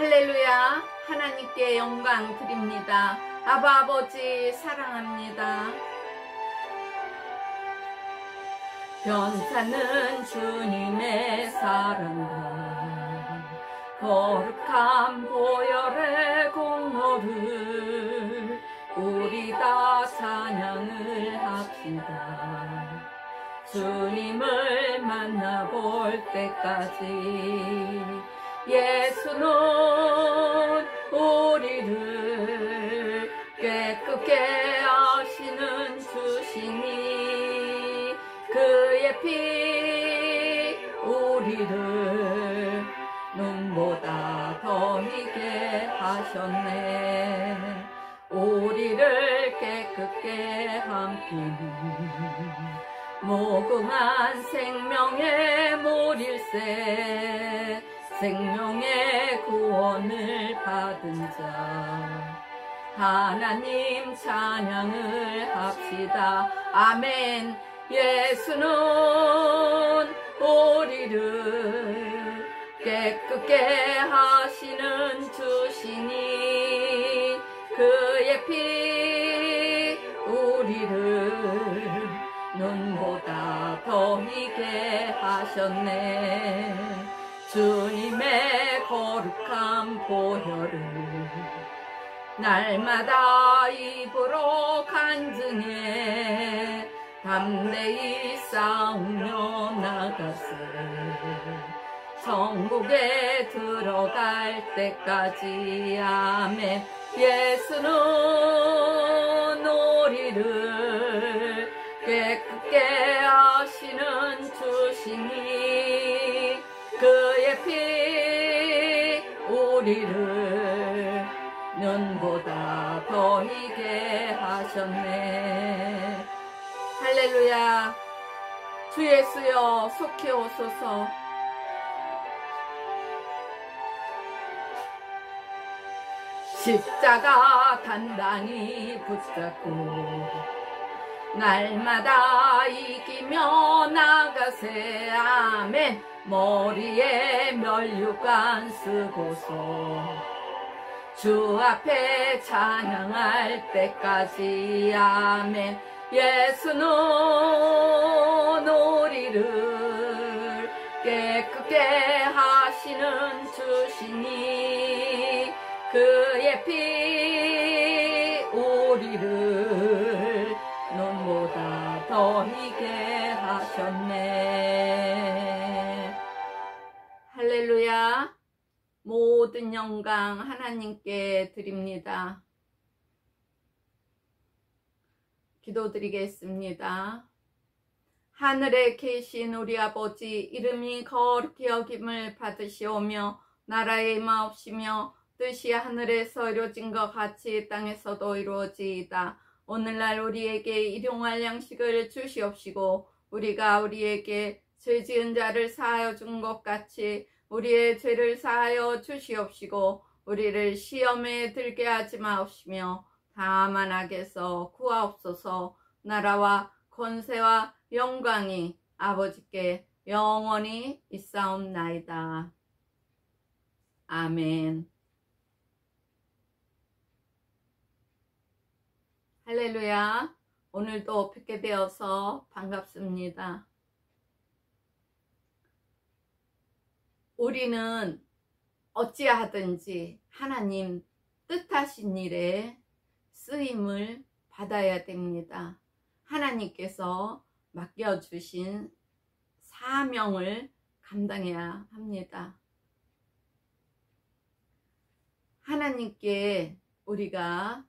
할렐루야. 하나님께 영광 드립니다. 아바 아버지 사랑합니다. 변사는 주님의 사랑과 거룩한 보혈의 공로를 우리 다 찬양을 합시다. 주님을 만나볼 때까지 예수는 우리를 깨끗게 하시는 주시니 그의 피 우리를 눈보다 더 희게 하셨네. 우리를 깨끗게 함께 무궁한 생명의 물일세 생명의 구원을 받은 자 하나님 찬양을 합시다. 아멘. 예수는 우리를 깨끗게 하시는 주시니 그의 피 우리를 눈보다 더 희게 하셨네. 주님의 거룩한 보혈을 날마다 입으로 간증해 담대히 싸우며 나가세. 천국에 들어갈 때까지 아멘. 예수는 우리를 깨끗게 하시는 주시니 그의 피 우리를 눈보다 더 희게 하셨네. 할렐루야. 주 예수여 속히 오소서. 십자가 단단히 붙잡고 날마다 이기며 나가세. 아멘. 머리에 면류관 쓰고서 주 앞에 찬양할 때까지 아멘. 예수는 우리를 깨끗게 하시는 주시니 그의 피 우리를 눈보다 더 희게 하셨네. 할렐루야. 모든 영광 하나님께 드립니다. 기도드리겠습니다. 하늘에 계신 우리 아버지, 이름이 거룩히 여김을 받으시오며 나라의 임하옵시며 뜻이 하늘에서 이루어진 것 같이 땅에서도 이루어지이다. 오늘날 우리에게 일용할 양식을 주시옵시고 우리가 우리에게 죄 지은 자를 사하여 준 것 같이 우리의 죄를 사하여 주시옵시고 우리를 시험에 들게 하지 마옵시며 다만 악에서 구하옵소서. 나라와 권세와 영광이 아버지께 영원히 있사옵나이다. 아멘. 할렐루야. 오늘도 뵙게 되어서 반갑습니다. 우리는 어찌하든지 하나님 뜻하신 일에 쓰임을 받아야 됩니다. 하나님께서 맡겨주신 사명을 감당해야 합니다. 하나님께 우리가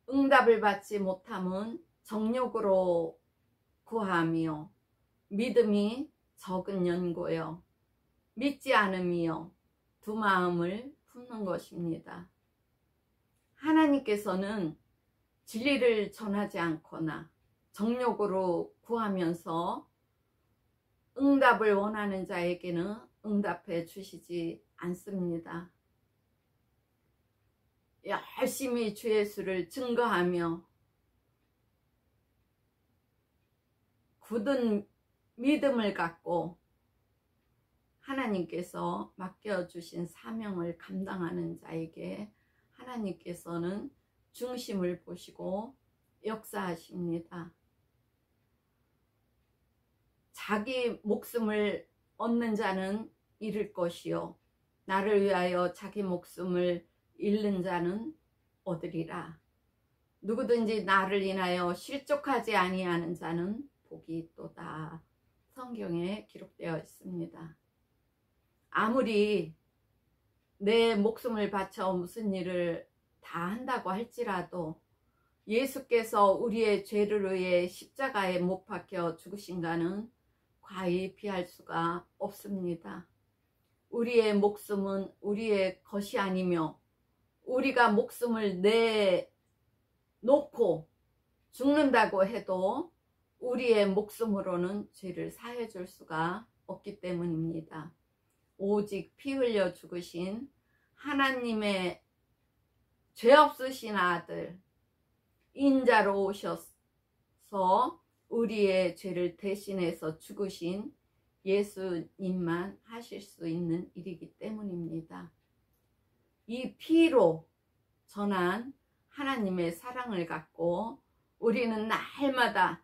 응답을 받지 못함은 정욕으로 구하며 믿음이 적은 연고요 믿지 않음이요 두 마음을 품는 것입니다. 하나님께서는 진리를 전하지 않거나 정욕으로 구하면서 응답을 원하는 자에게는 응답해 주시지 않습니다. 열심히 주 예수를 증거하며 굳은 믿음을 갖고 하나님께서 맡겨주신 사명을 감당하는 자에게 하나님께서는 중심을 보시고 역사하십니다. 자기 목숨을 얻는 자는 잃을 것이요 나를 위하여 자기 목숨을 잃는 자는 얻으리라. 누구든지 나를 인하여 실족하지 아니하는 자는 복이 있도다. 성경에 기록되어 있습니다. 아무리 내 목숨을 바쳐 무슨 일을 다 한다고 할지라도 예수께서 우리의 죄를 위해 십자가에 못 박혀 죽으신가는 과히 피할 수가 없습니다. 우리의 목숨은 우리의 것이 아니며 우리가 목숨을 내놓고 죽는다고 해도 우리의 목숨으로는 죄를 사해 줄 수가 없기 때문입니다. 오직 피 흘려 죽으신 하나님의 죄 없으신 아들 인자로 오셔서 우리의 죄를 대신해서 죽으신 예수님만 하실 수 있는 일이기 때문입니다. 이 피로 전한 하나님의 사랑을 갖고 우리는 날마다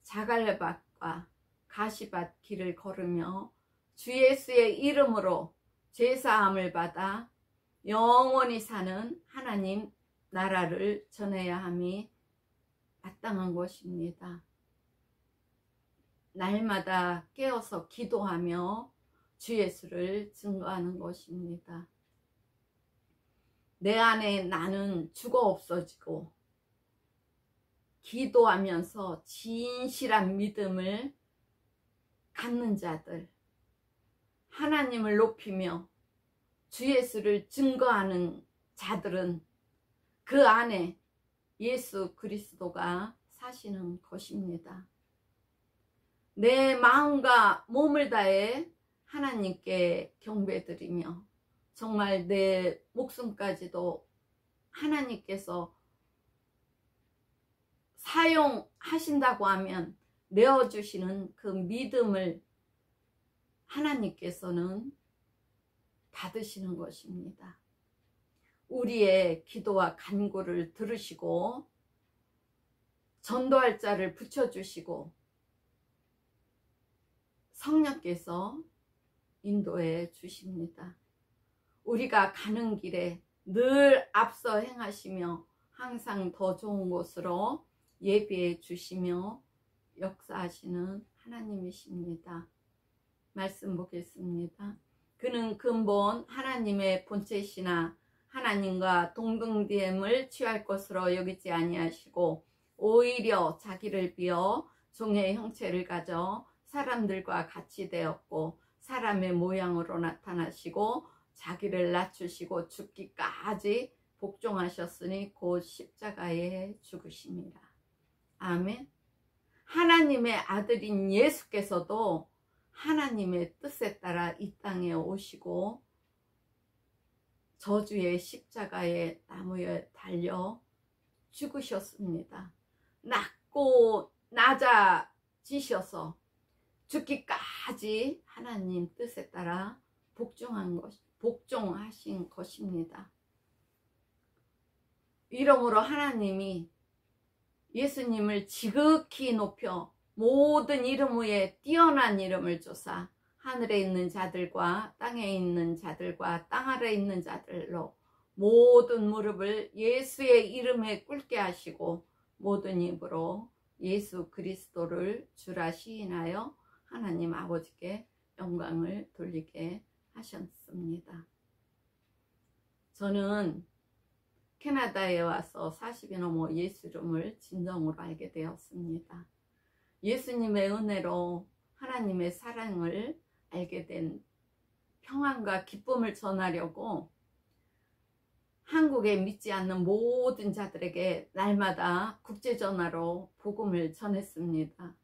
자갈밭과 가시밭 길을 걸으며 주 예수의 이름으로 죄사함을 받아 영원히 사는 하나님 나라를 전해야 함이 마땅한 것입니다. 날마다 깨어서 기도하며 주 예수를 증거하는 것입니다. 내 안에 나는 죽어 없어지고 기도하면서 진실한 믿음을 갖는 자들, 하나님을 높이며 주 예수를 증거하는 자들은 그 안에 예수 그리스도가 사시는 것입니다. 내 마음과 몸을 다해 하나님께 경배드리며 정말 내 목숨까지도 하나님께서 사용하신다고 하면 내어주시는 그 믿음을 하나님께서는 받으시는 것입니다. 우리의 기도와 간구를 들으시고 전도할 자를 붙여주시고 성령께서 인도해 주십니다. 우리가 가는 길에 늘 앞서 행하시며 항상 더 좋은 곳으로 예비해 주시며 역사하시는 하나님이십니다. 말씀 보겠습니다. 그는 근본 하나님의 본체시나 하나님과 동등됨을 취할 것으로 여기지 아니하시고 오히려 자기를 비어 종의 형체를 가져 사람들과 같이 되었고 사람의 모양으로 나타나시고 자기를 낮추시고 죽기까지 복종하셨으니 곧 십자가에 죽으심이라. 아멘. 하나님의 아들인 예수께서도 하나님의 뜻에 따라 이 땅에 오시고 저주의 십자가의 나무에 달려 죽으셨습니다. 낮고 낮아지셔서 죽기까지 하나님 뜻에 따라 복종하신 것입니다. 이러므로 하나님이 예수님을 지극히 높여 모든 이름 위에 뛰어난 이름을 주사 하늘에 있는 자들과 땅에 있는 자들과 땅 아래에 있는 자들로 모든 무릎을 예수의 이름에 꿇게 하시고 모든 입으로 예수 그리스도를 주라 시인하여 하나님 아버지께 영광을 돌리게 하셨습니다. 저는 캐나다에 와서 40이 넘어 예수 이름을 진정으로 알게 되었습니다. 예수님의 은혜로 하나님의 사랑을 알게 된 평안과 기쁨을 전하려고 한국에 믿지 않는 모든 자들에게 날마다 국제전화로 복음을 전했습니다.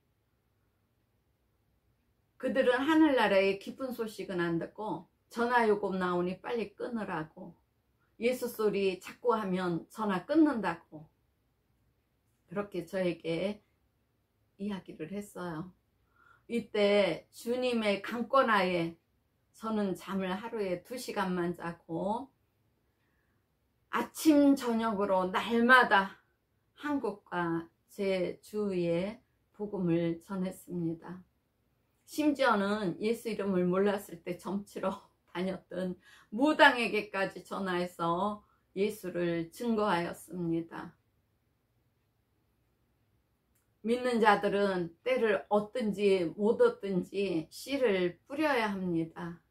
그들은 하늘나라의 기쁜 소식은 안 듣고 전화요금 나오니 빨리 끊으라고, 예수 소리 자꾸 하면 전화 끊는다고 그렇게 저에게 이야기를 했어요. 이때 주님의 강권하에 저는 잠을 하루에 2시간만 자고 아침 저녁으로 날마다 한국과 제 주위에 복음을 전했습니다. 심지어는 예수 이름을 몰랐을 때 점치러 다녔던 무당에게까지 전화해서 예수를 증거하였습니다. 믿는 자들은 때를 얻든지 못 얻든지 씨를 뿌려야 합니다.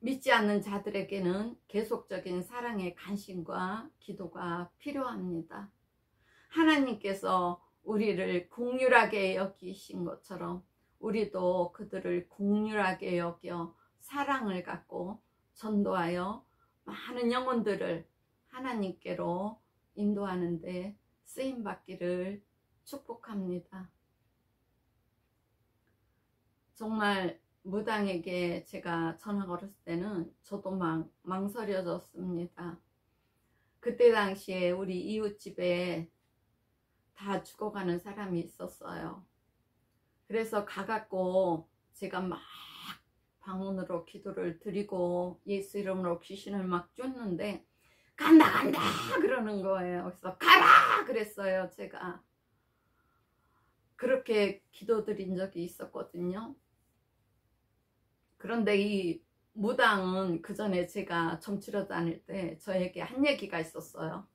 믿지 않는 자들에게는 계속적인 사랑의 관심과 기도가 필요합니다. 하나님께서 우리를 긍휼하게 여기신 것처럼 우리도 그들을 긍휼하게 여겨 사랑을 갖고 전도하여 많은 영혼들을 하나님께로 인도하는 데 쓰임받기를 축복합니다. 정말 무당에게 제가 전화 걸었을 때는 저도 망설여졌습니다. 그때 당시에 우리 이웃집에 다 죽어가는 사람이 있었어요. 그래서 가갖고 제가 막 방언으로 기도를 드리고 예수 이름으로 귀신을 막 쫓는데 간다 간다 그러는 거예요. 그래서 가라 그랬어요. 제가 그렇게 기도드린 적이 있었거든요. 그런데 이 무당은 그 전에 제가 점치러 다닐 때 저에게 한 얘기가 있었어요.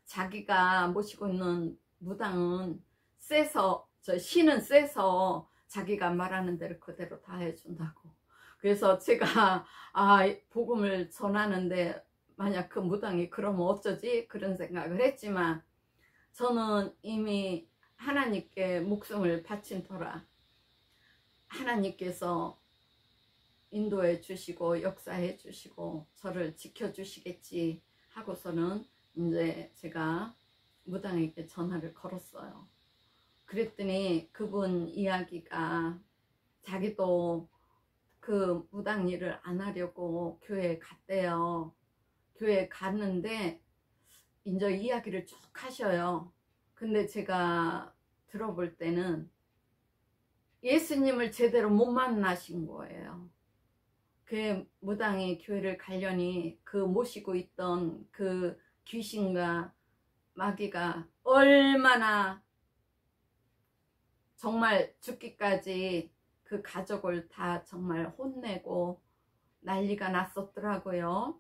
자기가 모시고 있는 무당은 세서, 신은 세서 자기가 말하는 대로 그대로 다 해준다고. 그래서 제가 복음을 전하는데 만약 그 무당이 그러면 어쩌지? 그런 생각을 했지만 저는 이미 하나님께 목숨을 바친 터라 하나님께서 인도해 주시고 역사해 주시고 저를 지켜주시겠지 하고서는 이제 제가 무당에게 전화를 걸었어요. 그랬더니 그분 이야기가 자기도 그 무당 일을 안 하려고 교회에 갔대요. 교회에 갔는데 이제 이야기를 쭉 하셔요. 근데 제가 들어볼 때는 예수님을 제대로 못 만나신 거예요. 그 무당이 교회를 가려니 그 모시고 있던 그 귀신과 마귀가 얼마나 정말 죽기까지 그 가족을 다 정말 혼내고 난리가 났었더라고요.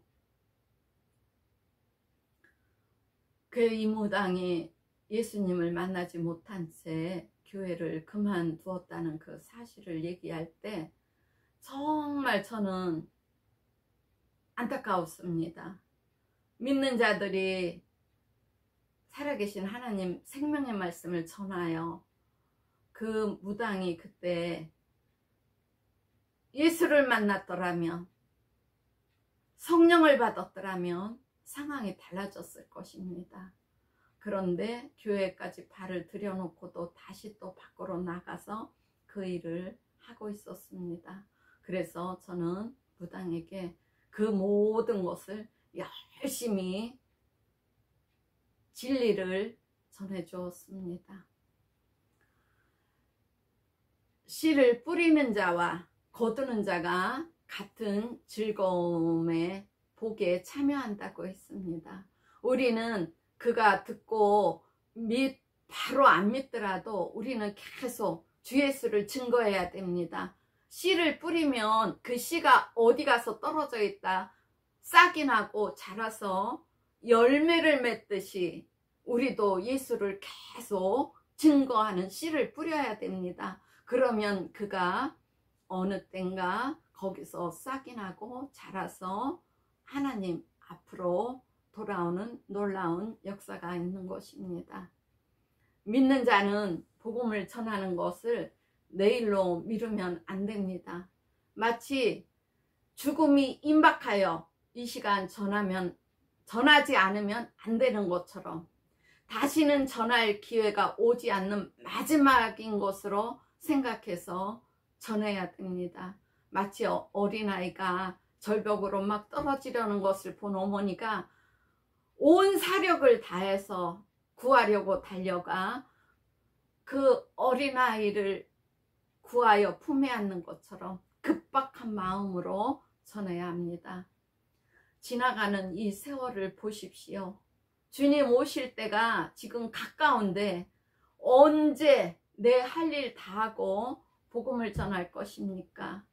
그 이 무당이 예수님을 만나지 못한 채 교회를 그만두었다는 그 사실을 얘기할 때 정말 저는 안타까웠습니다. 믿는 자들이 살아계신 하나님 생명의 말씀을 전하여 그 무당이 그때 예수를 만났더라면, 성령을 받았더라면 상황이 달라졌을 것입니다. 그런데 교회까지 발을 들여놓고도 다시 또 밖으로 나가서 그 일을 하고 있었습니다. 그래서 저는 무당에게 그 모든 것을 열심히 진리를 전해 주었습니다. 씨를 뿌리는 자와 거두는 자가 같은 즐거움의 복에 참여한다고 했습니다. 우리는 그가 듣고 바로 안 믿더라도 우리는 계속 주 예수를 증거해야 됩니다. 씨를 뿌리면 그 씨가 어디 가서 떨어져 있다 싹이 나고 자라서 열매를 맺듯이 우리도 예수를 계속 증거하는 씨를 뿌려야 됩니다. 그러면 그가 어느 땐가 거기서 싹이 나고 자라서 하나님 앞으로 돌아오는 놀라운 역사가 있는 것입니다. 믿는 자는 복음을 전하는 것을 내일로 미루면 안 됩니다. 마치 죽음이 임박하여 이 시간 전하지 않으면 안 되는 것처럼 다시는 전할 기회가 오지 않는 마지막인 것으로 생각해서 전해야 됩니다. 마치 어린아이가 절벽으로 막 떨어지려는 것을 본 어머니가 온 사력을 다해서 구하려고 달려가 그 어린아이를 구하여 품에 안는 것처럼 급박한 마음으로 전해야 합니다. 지나가는 이 세월을 보십시오. 주님 오실 때가 지금 가까운데 언제 내 할 일 다 하고 복음을 전할 것입니까?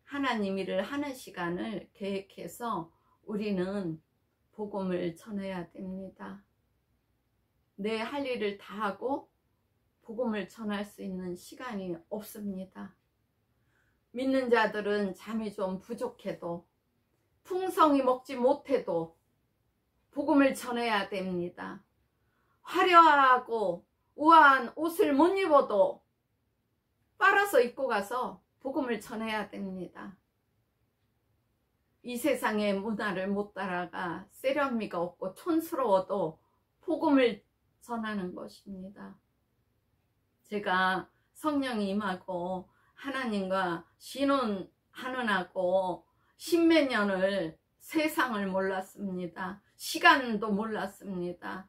하나님 일을 하는 시간을 계획해서 우리는 복음을 전해야 됩니다. 내 할 일을 다 하고 복음을 전할 수 있는 시간이 없습니다. 믿는 자들은 잠이 좀 부족해도 풍성히 먹지 못해도 복음을 전해야 됩니다. 화려하고 우아한 옷을 못 입어도 빨아서 입고 가서 복음을 전해야 됩니다. 이 세상의 문화를 못 따라가 세련미가 없고 촌스러워도 복음을 전하는 것입니다. 제가 성령이 임하고 하나님과 신혼하느라고 십몇 년을 세상을 몰랐습니다. 시간도 몰랐습니다.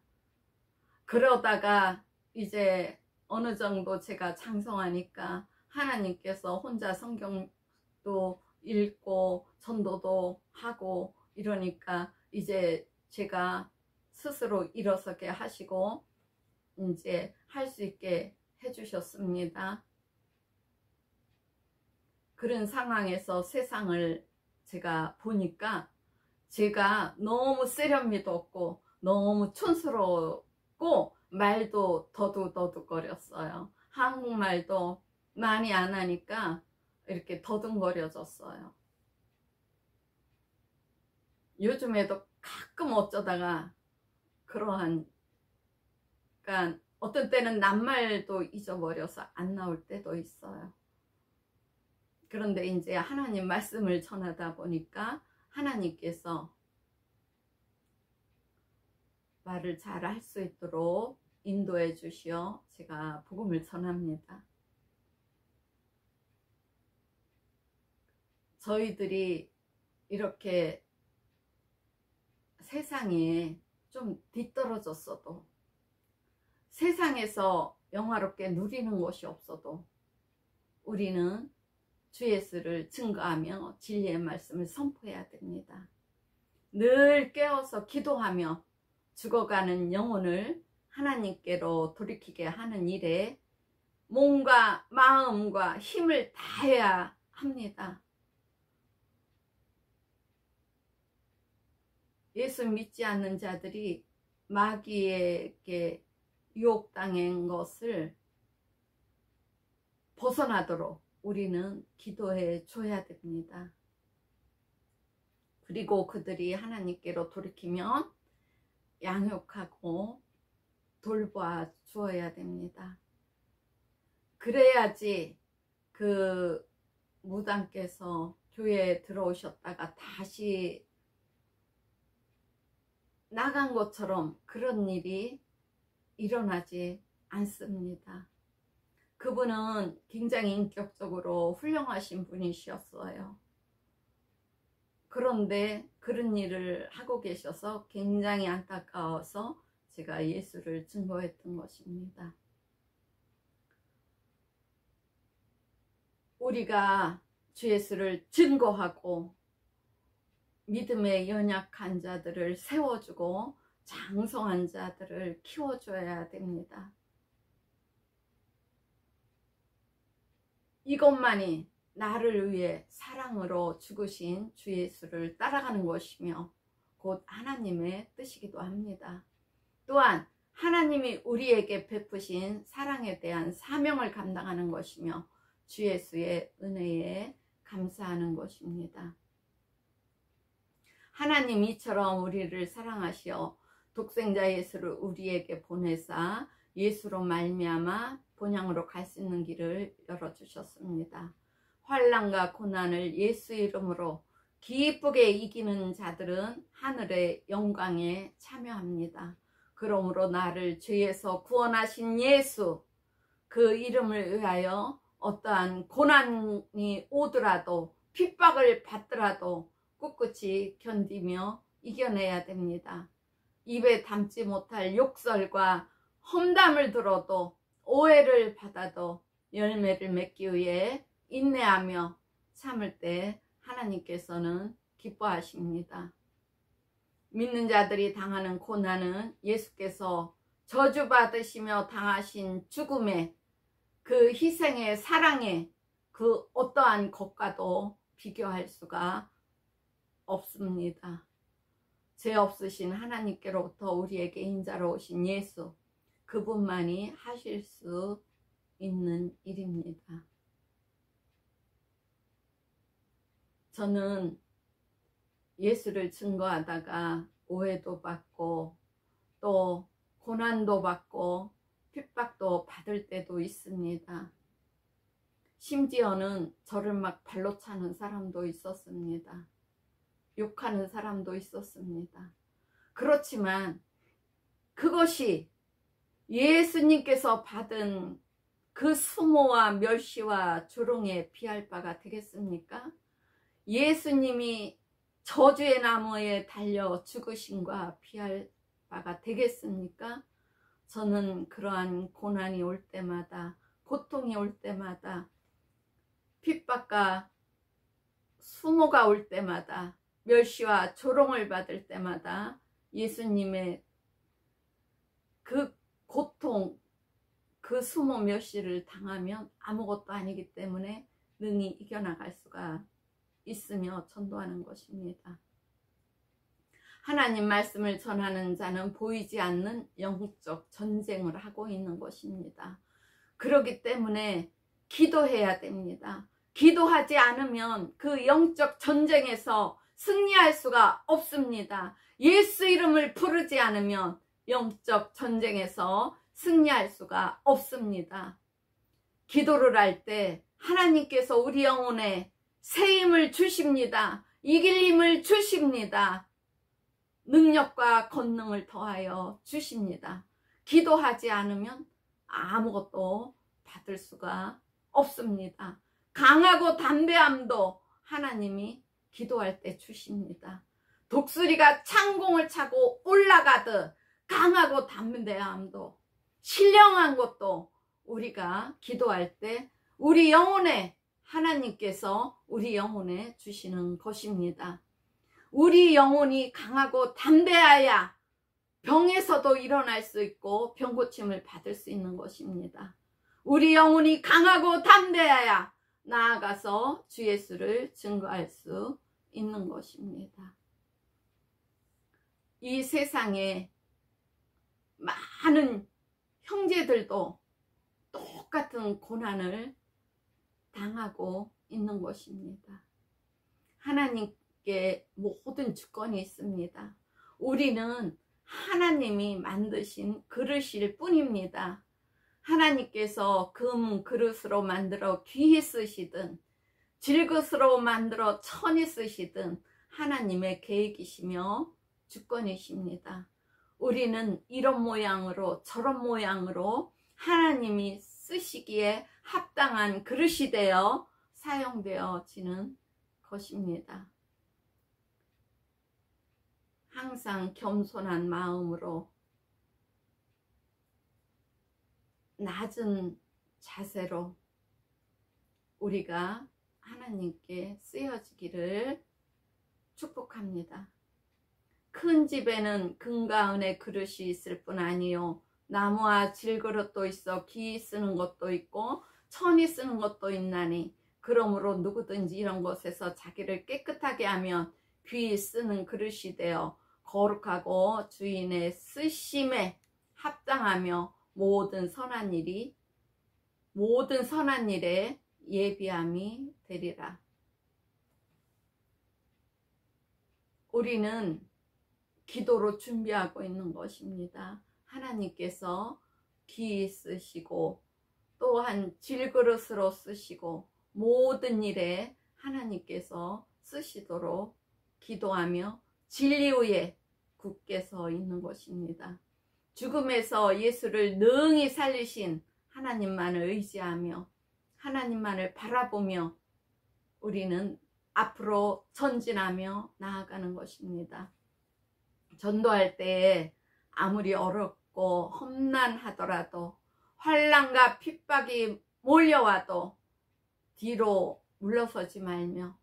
그러다가 이제 어느 정도 제가 장성하니까 하나님께서 혼자 성경도 읽고 전도도 하고 이러니까 이제 제가 스스로 일어서게 하시고 이제 할 수 있게 해주셨습니다. 그런 상황에서 세상을 제가 보니까 제가 너무 세련미도 없고 너무 촌스러웠고 말도 더둑더둑거렸어요. 한국말도 많이 안 하니까 이렇게 더듬거려졌어요. 요즘에도 가끔 어쩌다가 그러한, 그러니까 어떤 때는 낱말도 잊어버려서 안 나올 때도 있어요. 그런데 이제 하나님 말씀을 전하다 보니까 하나님께서 말을 잘 할 수 있도록 인도해 주시어 제가 복음을 전합니다. 저희들이 이렇게 세상에 좀 뒤떨어졌어도 세상에서 영화롭게 누리는 것이 없어도 우리는 주 예수를 증거하며 진리의 말씀을 선포해야 됩니다. 늘 깨어서 기도하며 죽어가는 영혼을 하나님께로 돌이키게 하는 일에 몸과 마음과 힘을 다해야 합니다. 예수 믿지 않는 자들이 마귀에게 유혹당한 것을 벗어나도록 우리는 기도해 줘야 됩니다. 그리고 그들이 하나님께로 돌이키면 양육하고 돌봐 주어야 됩니다. 그래야지 그 무당께서 교회에 들어오셨다가 다시 나간 것처럼 그런 일이 일어나지 않습니다. 그분은 굉장히 인격적으로 훌륭하신 분이셨어요. 그런데 그런 일을 하고 계셔서 굉장히 안타까워서 제가 예수를 증거했던 것입니다. 우리가 주 예수를 증거하고 믿음의 연약한 자들을 세워주고 장성한 자들을 키워줘야 됩니다. 이것만이 나를 위해 사랑으로 죽으신 주 예수를 따라가는 것이며 곧 하나님의 뜻이기도 합니다. 또한 하나님이 우리에게 베푸신 사랑에 대한 사명을 감당하는 것이며 주 예수의 은혜에 감사하는 것입니다. 하나님 이처럼 우리를 사랑하시어 독생자 예수를 우리에게 보내사 예수로 말미암아 본향으로 갈 수 있는 길을 열어주셨습니다. 환난과 고난을 예수 이름으로 기쁘게 이기는 자들은 하늘의 영광에 참여합니다. 그러므로 나를 죄에서 구원하신 예수, 그 이름을 위하여 어떠한 고난이 오더라도 핍박을 받더라도 꿋꿋이 견디며 이겨내야 됩니다. 입에 담지 못할 욕설과 험담을 들어도 오해를 받아도 열매를 맺기 위해 인내하며 참을 때 하나님께서는 기뻐하십니다. 믿는 자들이 당하는 고난은 예수께서 저주받으시며 당하신 죽음의 그 희생의 사랑의 그 어떠한 것과도 비교할 수가 없습니다. 죄 없으신 하나님께로부터 우리에게 인자로 오신 예수, 그분만이 하실 수 있는 일입니다. 저는 예수를 증거하다가 오해도 받고 또 고난도 받고 핍박도 받을 때도 있습니다. 심지어는 저를 막 발로 차는 사람도 있었습니다. 욕하는 사람도 있었습니다. 그렇지만 그것이 예수님께서 받은 그 수모와 멸시와 조롱에 비할 바가 되겠습니까? 예수님이 저주의 나무에 달려 죽으심과 비할 바가 되겠습니까? 저는 그러한 고난이 올 때마다, 고통이 올 때마다, 핍박과 수모가 올 때마다, 멸시와 조롱을 받을 때마다 예수님의 그 고통, 그 수모 멸시를 당하면 아무것도 아니기 때문에 능히 이겨나갈 수가 있으며 전도하는 것입니다. 하나님 말씀을 전하는 자는 보이지 않는 영적 전쟁을 하고 있는 것입니다. 그렇기 때문에 기도해야 됩니다. 기도하지 않으면 그 영적 전쟁에서 승리할 수가 없습니다. 예수 이름을 부르지 않으면 영적 전쟁에서 승리할 수가 없습니다. 기도를 할 때 하나님께서 우리 영혼에 새 힘을 주십니다. 이길 힘을 주십니다. 능력과 권능을 더하여 주십니다. 기도하지 않으면 아무것도 받을 수가 없습니다. 강하고 담대함도 하나님이 기도할 때 주십니다. 독수리가 창공을 차고 올라가듯 강하고 담대함도, 신령한 것도 우리가 기도할 때 우리 영혼에 하나님께서 우리 영혼에 주시는 것입니다. 우리 영혼이 강하고 담대해야 병에서도 일어날 수 있고 병 고침을 받을 수 있는 것입니다. 우리 영혼이 강하고 담대해야 나아가서 주 예수를 증거할 수 있는 것입니다. 이 세상에 많은 형제들도 똑같은 고난을 당하고 있는 것입니다. 하나님께 모든 주권이 있습니다. 우리는 하나님이 만드신 그릇일 뿐입니다. 하나님께서 금 그릇으로 만들어 귀히 쓰시든 질그릇으로 만들어 천히 쓰시든 하나님의 계획이시며 주권이십니다. 우리는 이런 모양으로 저런 모양으로 하나님이 쓰시기에 합당한 그릇이 되어 사용되어지는 것입니다. 항상 겸손한 마음으로 낮은 자세로 우리가 하나님께 쓰여지기를 축복합니다. 큰 집에는 금과 은의 그릇이 있을 뿐 아니요 나무와 질그릇도 있어 귀히 쓰는 것도 있고 천히 쓰는 것도 있나니 그러므로 누구든지 이런 것에서 자기를 깨끗하게 하면 귀히 쓰는 그릇이 되어 거룩하고 주인의 쓰심에 합당하며 모든 선한 일에 예비함이 되리라. 우리는 기도로 준비하고 있는 것입니다. 하나님께서 귀히 쓰시고 또한 질그릇으로 쓰시고 모든 일에 하나님께서 쓰시도록 기도하며 진리후에 굳게 서 있는 것입니다. 죽음에서 예수를 능히 살리신 하나님만을 의지하며 하나님만을 바라보며 우리는 앞으로 전진하며 나아가는 것입니다. 전도할 때에 아무리 어렵고 험난하더라도 환난과 핍박이 몰려와도 뒤로 물러서지 말며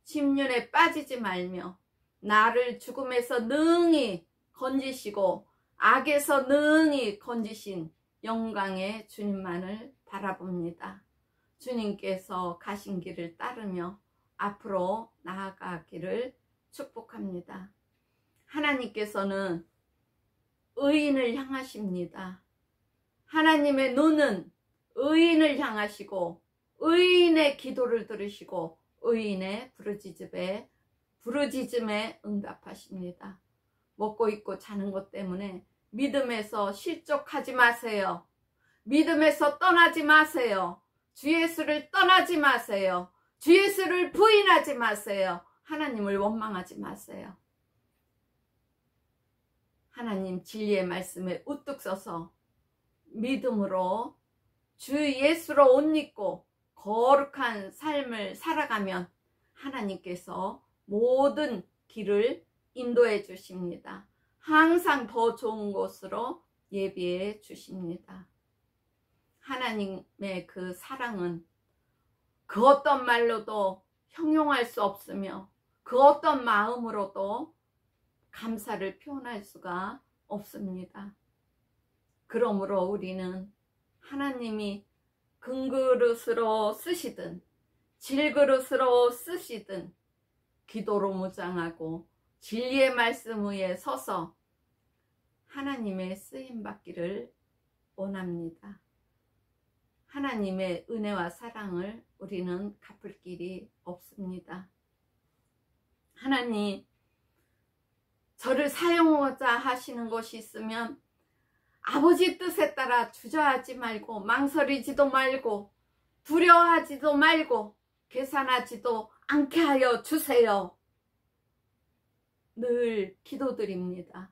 심륜에 빠지지 말며 나를 죽음에서 능히 건지시고 악에서 능히 건지신 영광의 주님만을 바라봅니다. 주님께서 가신 길을 따르며 앞으로 나아가기를 축복합니다. 하나님께서는 의인을 향하십니다. 하나님의 눈은 의인을 향하시고 의인의 기도를 들으시고 의인의 부르짖음에 응답하십니다. 먹고 입고 자는 것 때문에 믿음에서 실족하지 마세요. 믿음에서 떠나지 마세요. 주 예수를 떠나지 마세요. 주 예수를 부인하지 마세요. 하나님을 원망하지 마세요. 하나님 진리의 말씀에 우뚝 서서 믿음으로 주 예수로 옷 입고 거룩한 삶을 살아가면 하나님께서 모든 길을 인도해 주십니다. 항상 더 좋은 곳으로 예비해 주십니다. 하나님의 그 사랑은 그 어떤 말로도 형용할 수 없으며 그 어떤 마음으로도 감사를 표현할 수가 없습니다. 그러므로 우리는 하나님이 금그릇으로 쓰시든 질그릇으로 쓰시든 기도로 무장하고 진리의 말씀 위에 서서 하나님의 쓰임받기를 원합니다. 하나님의 은혜와 사랑을 우리는 갚을 길이 없습니다. 하나님, 저를 사용하고자 하시는 것이 있으면 아버지 뜻에 따라 주저하지 말고 망설이지도 말고 두려워하지도 말고 계산하지도 않게 하여 주세요. 늘 기도드립니다.